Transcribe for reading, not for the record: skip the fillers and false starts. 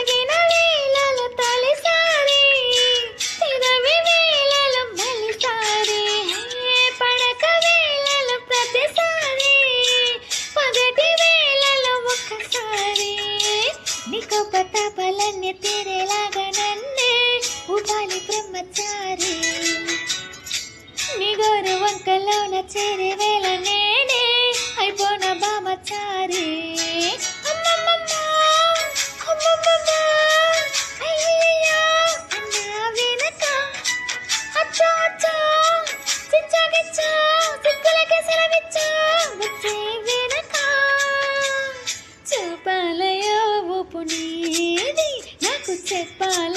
తగిన వేళలో తొలిసారి తిరవి వేళలో మలిసారి పడక వేళలో ప్రతిసారి పగటి వేళలో ఒక్కసారి నీకు పతాపాలన్నీ తీరేలాగా నన్నే ఊపాలి బ్రహ్మచారి నీ గోరు వంకలోన చేరే వేళ నేనే అయిపోన బామచారి చెప్పాలయో ఊపు నీది నాకు చెప్పాల